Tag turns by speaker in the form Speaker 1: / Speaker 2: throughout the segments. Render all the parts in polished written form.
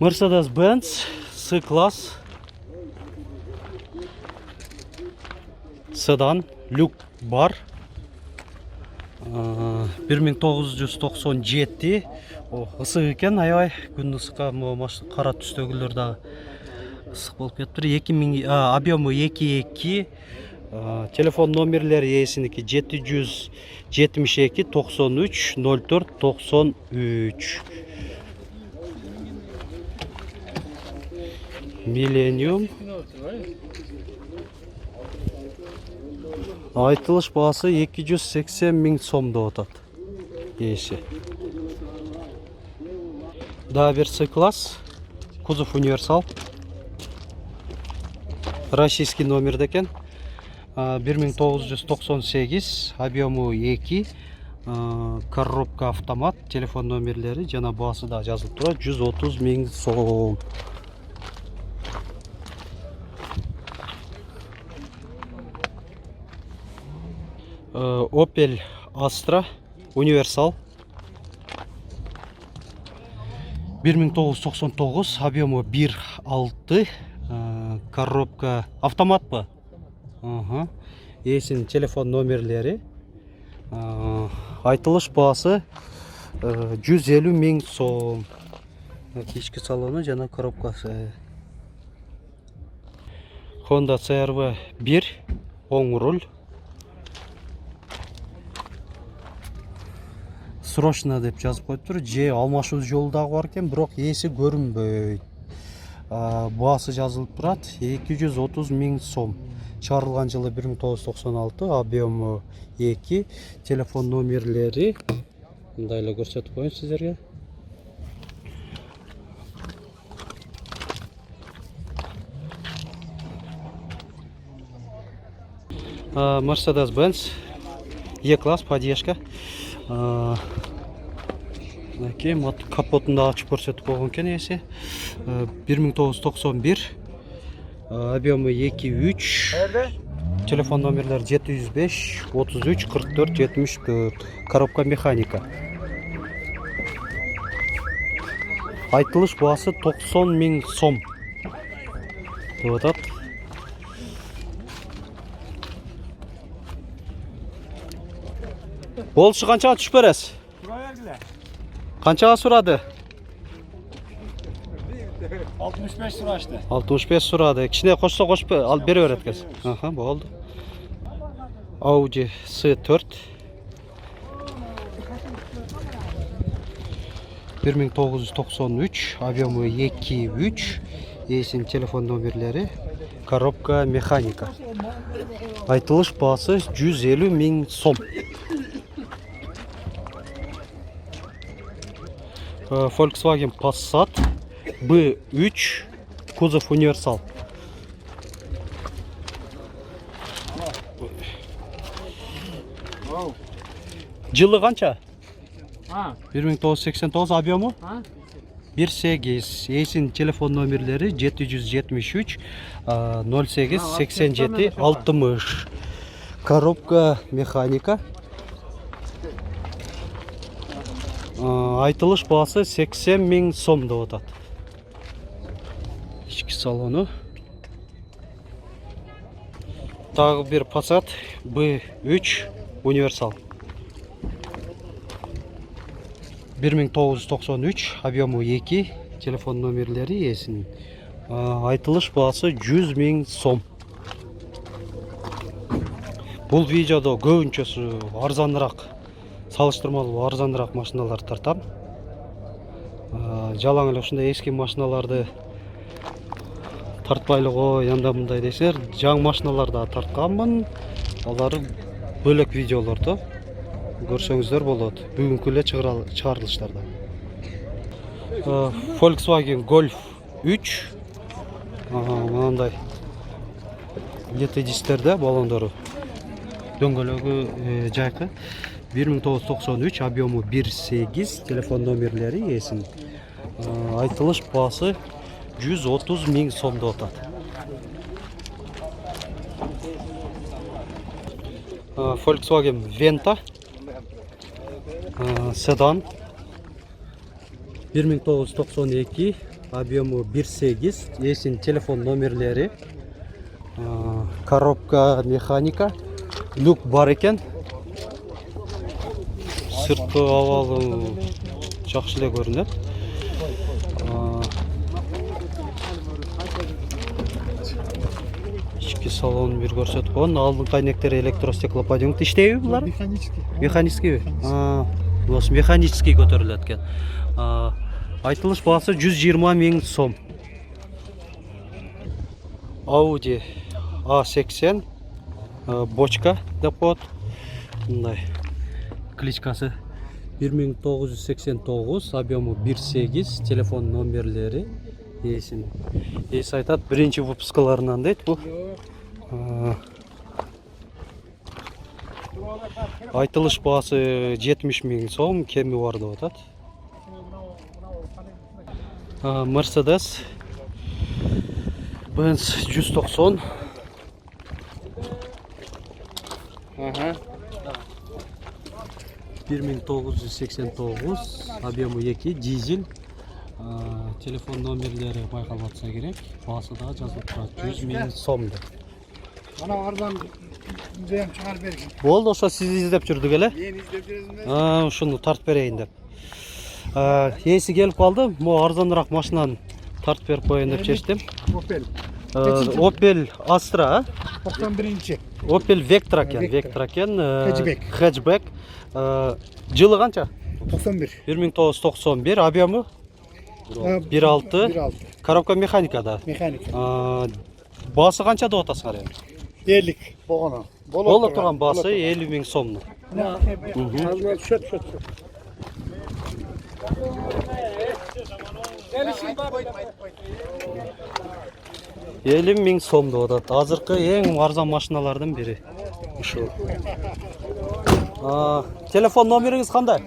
Speaker 1: Mercedes-Benz C-Class sedan люк бар. 1997. Ысык екен, аябай. Күн ысыкка кара түстөгүлөр да ысык болуп кетиптир. 2000 объемы 2.2. Телефон номерлери ээсиники 772 93 04 93. Millennium. Айтылыш баасы 280 000 сом деп атат. Ээси. Да, бир C-класс. Кузов универсал. Российский номер декен. 1998, объемы 2, коробка автомат, телефон номерлери жана баасы да жазылып турат, 130 000 сом. Opel Astra универсал 1999, объемы 1.6, коробка автомат па? Ээсинин телефон номерлери. Айтылыш баасы 150 000 сом. Ички салону жана коробкасы. Honda CR-V 1, оң руль. Срочно деп жазып коюптур. Же алмашуу жолу дагы бар экен, бирок ээси көрүнбөйт. Баасы жазылып турат 230 000 сом. Чарылган жылы 1996, объемы 2, телефон номерлери мындай эле көрсөтүп коеюн сиздерге. Mercedes-Benz E-класс поддержка. Капотун да ачып көрсөтүп койгон экен ээси. 1991. Объемы 2.3. Телефон номерлер 705 33 44 74. Коробка механика. Айтылыш баасы 90 000 сом. деп атат. Болушу канчага түшүп бересиз? Канчага сурады?
Speaker 2: 65 сурашты.
Speaker 1: 65 сурады. Кичине кошсо кошуп алып бере берет экенсиз. Болду. Audi C4 1993, объемы 2.3, ээсинин телефон номерлери, коробка механика. Айтылыш баасы 150 000 сом. Volkswagen Passat B3, кузов универсал. Жылы канча? 1989, объему 1.8, ээсинин телефон номерлери 773 08 87 60. Коробка механика. Айтылыш баасы 80 000 сом деп атат. Ички салону. Дагы бир Passat B3 универсал. 1993, объему 2, телефон номерлери ээсинин. Айтылыш баасы 100 000 сом. Бул видеодо көбүнчөсү арзаныраак, салыштырмалуу арзаныраак машиналар тартам. Жалаң эле ушундай эски машиналарды тартпайлы кой, анда мындай десер, жаңы машиналар да тартканмын. Алар бөлөк видеолордо көрсөңүздөр болот. Бүгүнкү эле чыгарылыштарда. Volkswagen Golf 3. Мындай лети дистерде балондору. Дөңгөлөгү жайкы. 1993, объему 1.8, телефон номерлери ээсинин. Айтылыш баасы 130 000 сом деп атат. Volkswagen Venta седан 1992, объемы 1.8, есін телефон номерлері, коробка механика, люк бар екен. Сыртқы авалы жақшылы көрінеді. Ішкі салон бір көрсет қойын. Алдың қайнектері электростеклоподъемник іштейі бұлар? Механический. Осы механический көтеріледі екен. Айтылыш бағасы 120 000 сом. Audi A80 бочка деп қойды. Бұндай кличкасы 1989, объемы 1.8, телефон номерлері. Есі айтады, бірінші выпускаларынан дейді бұл. Айтылыш бағасы 70 000 сом, кемі бар деп атады. Mercedes Benz 190. 1989, объемы 2, дизель. Телефон номерлері байқалып атса керек. Басы да жазылып тұрады, 100 000 сом деп.
Speaker 2: Ана арзан үзем шығар берген.
Speaker 1: Болды, ошо сіз іздеп жүрдік әлі?
Speaker 2: Мен іздеп жүрмін.
Speaker 1: Ушуну тартып берейін деп. Есі келіп қалды, бұл арзанырақ машинаны тартып беріп қойын деп шештім. Opel Astra,
Speaker 2: 91-ші.
Speaker 1: Opel Vectra екен, хэтчбек. Жылы қанша?
Speaker 2: 91.
Speaker 1: 1991, объемы 1.6, коробка механикада.
Speaker 2: Механика.
Speaker 1: Басы қанша да отасыңар енді?
Speaker 2: 50 болғаны.
Speaker 1: Болып тұрған басы 50 000 сомны.
Speaker 2: Шөт.
Speaker 1: 50 000 сомды отады. Азырқы ең арзан машиналардың бірі. Телефон номеріңіз қандай?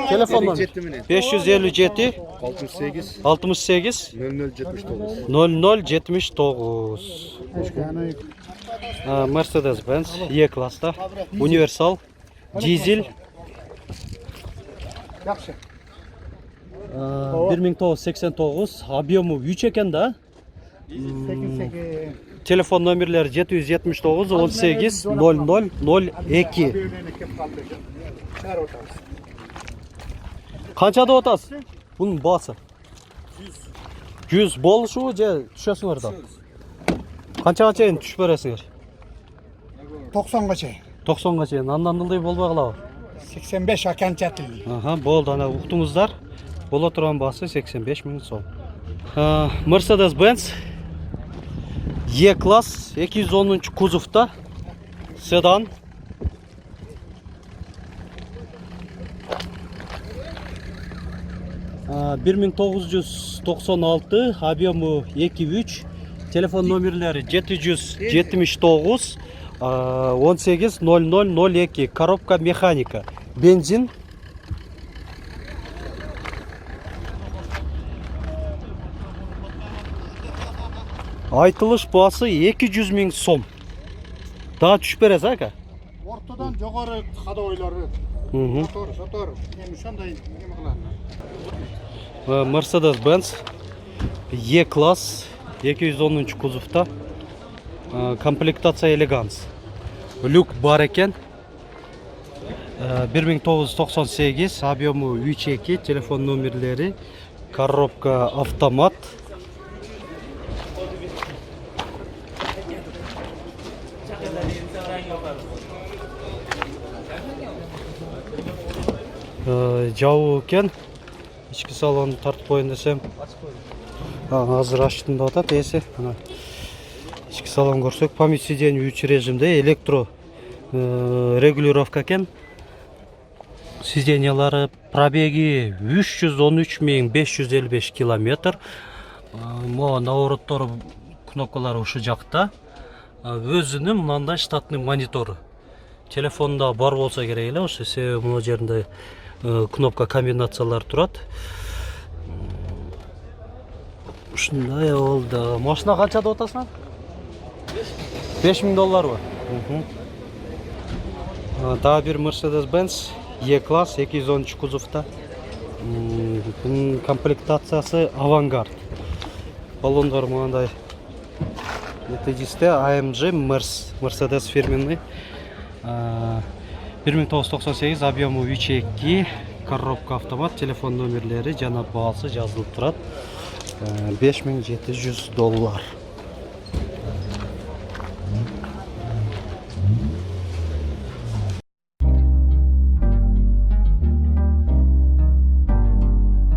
Speaker 1: Телефон номер 557 68 0079. Mercedes-Benz E-класста, универсал, дизель. 1989, объемы 3 екен да? Телефон номерлері 779 18 00 02. Қаншада отасыз? Бұның басы? 100 болышу же түшесіңер да? Қаншаға чейін түш бересіңер?
Speaker 2: 90-ға чейін.
Speaker 1: 90-ға чейін, андан дылдай болбай қалау?
Speaker 2: 85 ақан чатыл.
Speaker 1: Болды, ана ұқтыңыздар. Бола тұрған басы 85 000 сом. Mercedes-Benz E-класс 210 кузовта, седан. — 1996, объемы 2.3, телефон номерлері 779 18 0002, коробка механика, бензин. Айтылыш басы 200 000 сом. Daha түшіп бересіз, ака?
Speaker 2: Ортадан жоғары қада ойлары. Сотор. Шандай неме қылады.
Speaker 1: Mercedes-Benz E-класс 210 кузовта, комплектация элеганс. Люк бар екен. 1998, объемы 3.2, телефон номерлері, коробка автомат. Жауы екен. Ішкі салонды тартып қойын десем. Азыр аштым да атады есі. Ішкі салон көрсек, память сиденье 3 режимде, электро регулировка екен. Сиденьялары пробеги 313 555 километр. Навороттору кнопкалары ушу жақта. Өзінің мынандай штатный мониторы. Телефонда бар болса керек эле, ошо себеби мына жеринде кнопка комбинациялар турат. Ушундай болду. Машина канчада отасың? $5000 Дагы бир Mercedes-Benz E-класс 210 кузовта. Bunun комплектациясы авангард. Баллондар мынандай нетежесте AMG Mercedes фирменный. 1998, объемы 3.2, коробка автомат, телефон номерлері жана баасы жазылып турат. $5700.